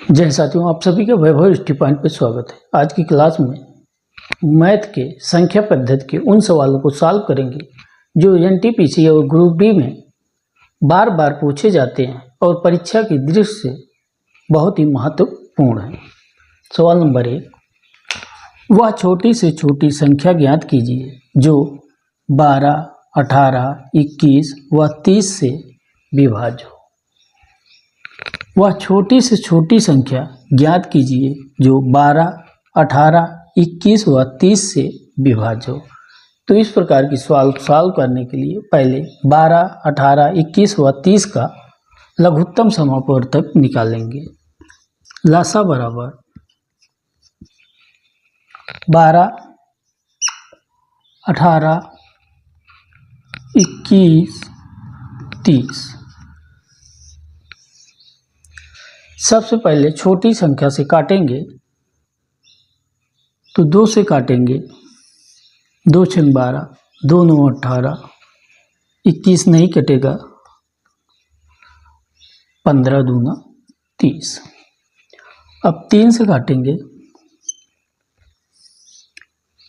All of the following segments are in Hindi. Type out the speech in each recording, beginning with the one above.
जय साथियों, आप सभी का वैभव स्टडी पॉइंट पर स्वागत है। आज की क्लास में मैथ के संख्या पद्धति के उन सवालों को सॉल्व करेंगे जो एनटीपीसी और ग्रुप डी में बार बार पूछे जाते हैं और परीक्षा की दृष्टि से बहुत ही महत्वपूर्ण है। सवाल नंबर 1, वह छोटी से छोटी संख्या ज्ञात कीजिए जो 12, 18, 21 व 30 से विभाज्य हो। वह छोटी से छोटी संख्या ज्ञात कीजिए जो 12, 18, 21 व 30 से विभाज्य हो। तो इस प्रकार की सवाल सॉल्व करने के लिए पहले 12, 18, 21 व 30 का लघुत्तम समापवर्तक निकालेंगे। लासा बराबर 12, 18, 21, 30। सबसे पहले छोटी संख्या से काटेंगे तो 2 से काटेंगे, 2 छंग 12, 2 9 18, 21 नहीं कटेगा, 15 दूना 30। अब 3 से काटेंगे,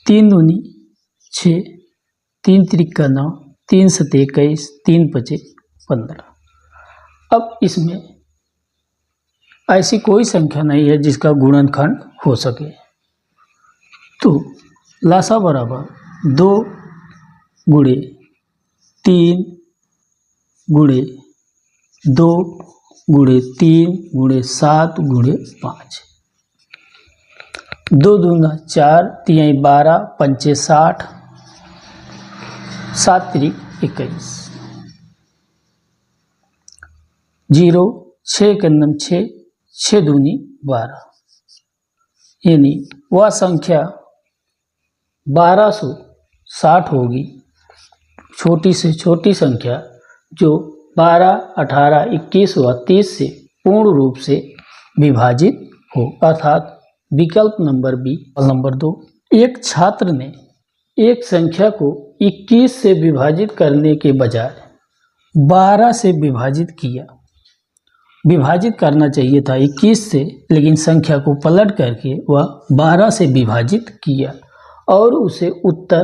3 दूनी 6, 3 त्रिका 9, 3 सते 21, 3 पचे 15। अब इसमें ऐसी कोई संख्या नहीं है जिसका गुणनखंड हो सके, तो लासा बराबर 2 गुणे 3 गुणे 2 गुणे 3 गुणे 7 गुणे 5। 2 दूना 4, 3 12, 5 60, 7 त्रिक 21, 0 6 कन्नम 6, 6 दूनी 12, यानी वह संख्या 1260 होगी। छोटी से छोटी संख्या जो 12, 18, 21 व 30 से पूर्ण रूप से विभाजित हो, अर्थात विकल्प नंबर बी। नंबर 2, एक छात्र ने एक संख्या को 21 से विभाजित करने के बजाय 12 से विभाजित किया। विभाजित करना चाहिए था 21 से, लेकिन संख्या को पलट करके वह 12 से विभाजित किया और उसे उत्तर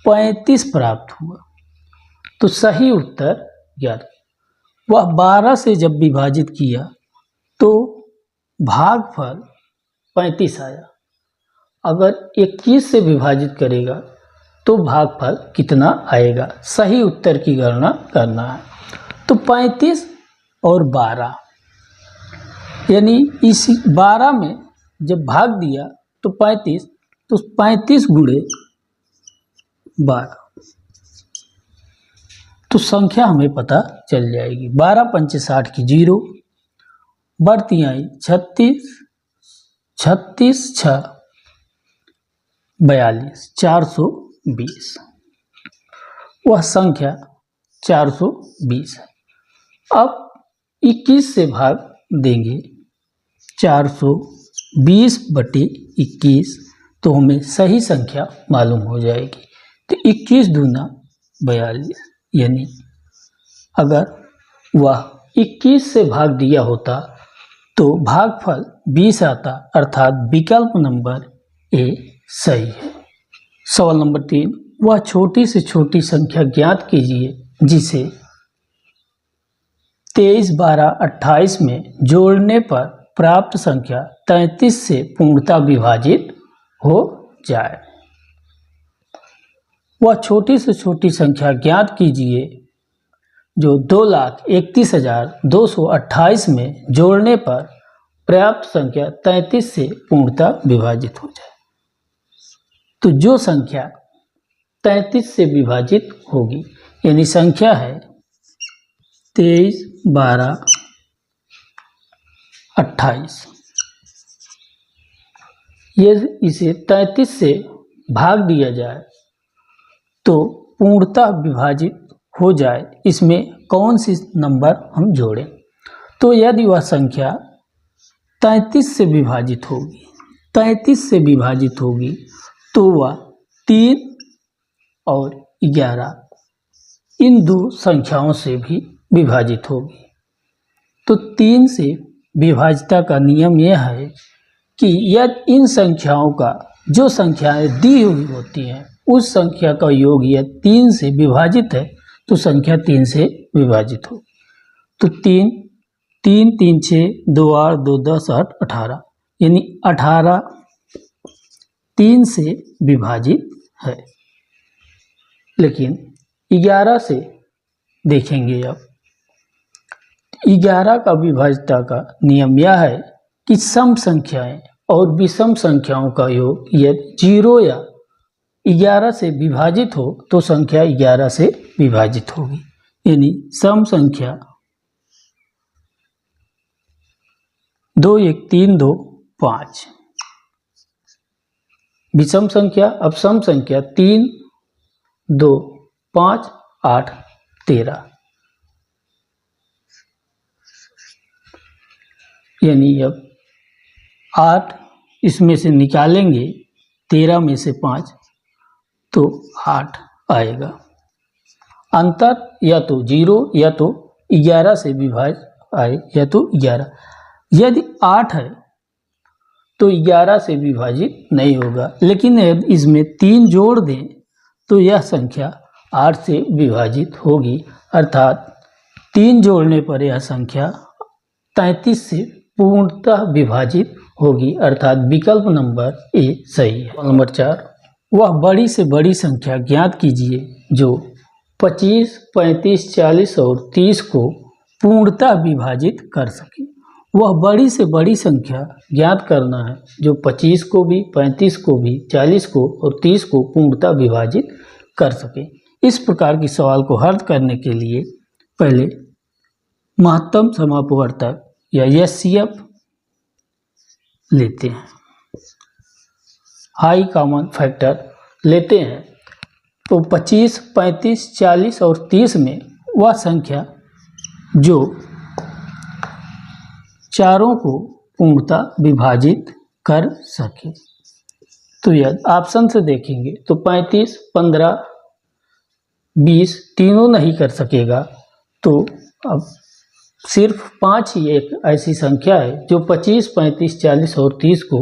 35 प्राप्त हुआ। तो सही उत्तर ज्ञात। वह 12 से जब विभाजित किया तो भागफल 35 आया। अगर 21 से विभाजित करेगा तो भागफल कितना आएगा, सही उत्तर की गणना करना है। तो 35 और 12, यानी इस 12 में जब भाग दिया तो 35, तो 35 गुणे 12, तो संख्या हमें पता चल जाएगी। 12 पंचे 60 की 0, बढ़ती आई 36, 36 6 42, 420। वह संख्या 420 है। अब 21 से भाग देंगे 420 बटे 21, तो हमें सही संख्या मालूम हो जाएगी। तो 21 दूना 42, यानी अगर वह 21 से भाग दिया होता तो भागफल 20 आता, अर्थात विकल्प नंबर ए सही है। सवाल नंबर 3, वह छोटी से छोटी संख्या ज्ञात कीजिए जिसे 23, 12, 28 में जोड़ने पर प्राप्त संख्या 33 से पूर्णतः विभाजित हो जाए। वह छोटी से छोटी संख्या ज्ञात कीजिए जो 2,31,228 में जोड़ने पर प्राप्त संख्या 33 से पूर्णतः विभाजित हो जाए। तो जो संख्या 33 से विभाजित होगी, यानी संख्या है 23, 12, 28, ये इसे 33 से भाग दिया जाए तो पूर्णतः विभाजित हो जाए। इसमें कौन सी नंबर हम जोड़ें? तो यदि वह संख्या 33 से विभाजित होगी, 33 से विभाजित होगी तो वह 3 और 11 इन दो संख्याओं से भी विभाजित होगी। तो 3 से विभाज्यता का नियम यह है कि यदि इन संख्याओं का जो संख्याएं दी हुई होती हैं उस संख्या का योग यदि 3 से विभाजित है तो संख्या 3 से विभाजित हो। तो 3 3 3 6 2 8 2 10 8 18 यानी 18 3 से विभाजित है। लेकिन 11 से देखेंगे। अब 11 का विभाज्यता का नियम यह है कि सम संख्याएं और विषम संख्याओं का योग यदि 0 या 11 से विभाजित हो तो संख्या 11 से विभाजित होगी। यानी सम संख्या 2 1 3 2 5, विषम संख्या अब सम संख्या 3 2 5 8 13, यानी अब 8 इसमें से निकालेंगे 13 में से 5 तो 8 आएगा। अंतर या तो 0 या तो 11 से विभाज्य आए या तो 11। यदि 8 है तो 11 से विभाजित नहीं होगा, लेकिन यदि इसमें 3 जोड़ दें तो यह संख्या 8 से विभाजित होगी। अर्थात 3 जोड़ने पर यह संख्या 33 से पूर्णतः विभाजित होगी। अर्थात विकल्प नंबर ए सही है। नंबर 4, वह बड़ी से बड़ी संख्या ज्ञात कीजिए जो 25, 35, 40 और 30 को पूर्णतः विभाजित कर सके। वह बड़ी से बड़ी संख्या ज्ञात करना है जो 25 को भी, 35 को भी, 40 को और 30 को पूर्णतः विभाजित कर सके। इस प्रकार के सवाल को हल करने के लिए पहले महत्तम समापवर्तक या एचसीएफ लेते हैं, हाई कॉमन फैक्टर लेते हैं। तो 25, 35, 40 और 30 में वह संख्या जो चारों को पूर्णतः विभाजित कर सके। तो यदि ऑप्शन से देखेंगे तो 35, 15, 20 तीनों नहीं कर सकेगा। तो अब सिर्फ 5 ही एक ऐसी संख्या है जो 25, 35, 40 और 30 को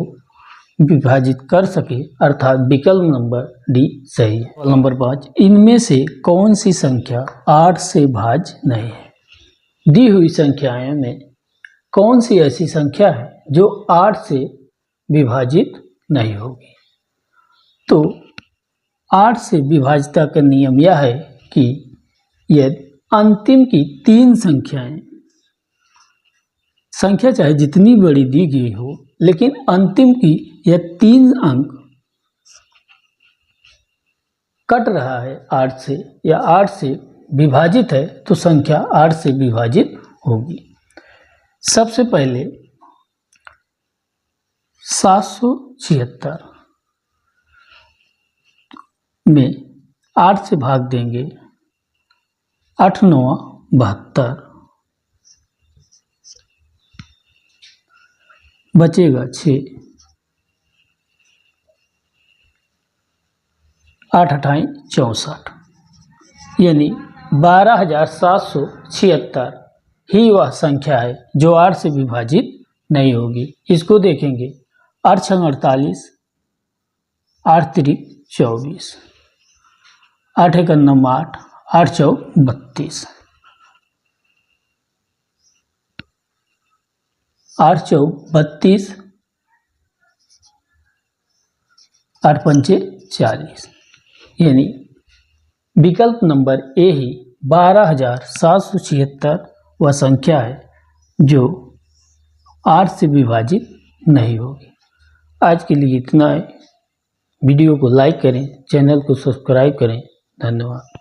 विभाजित कर सके। अर्थात विकल्प नंबर डी सही है। नंबर 5, इनमें से कौन सी संख्या 8 से भाज्य नहीं है? दी हुई संख्याएं में कौन सी ऐसी संख्या है जो 8 से विभाजित नहीं होगी? तो 8 से विभाज्यता का नियम यह है कि यदि अंतिम की 3 संख्याएं, संख्या चाहे जितनी बड़ी दी गई हो, लेकिन अंतिम की यह 3 अंक कट रहा है 8 से या 8 से विभाजित है तो संख्या 8 से विभाजित होगी। सबसे पहले 776 में 8 से भाग देंगे, 8 9 72, बचेगा 6, 8 8 64, यानी 12,776 ही वह संख्या है जो 8 से विभाजित नहीं होगी। इसको देखेंगे, 8 6 48, 8 3 24, 8 1 9 8, 8 4 32, 8 4 32, 8 5 40, यानी विकल्प नंबर ए ही 12,776 वह संख्या है जो 8 से विभाजित नहीं होगी। आज के लिए इतना है। वीडियो को लाइक करें, चैनल को सब्सक्राइब करें। धन्यवाद।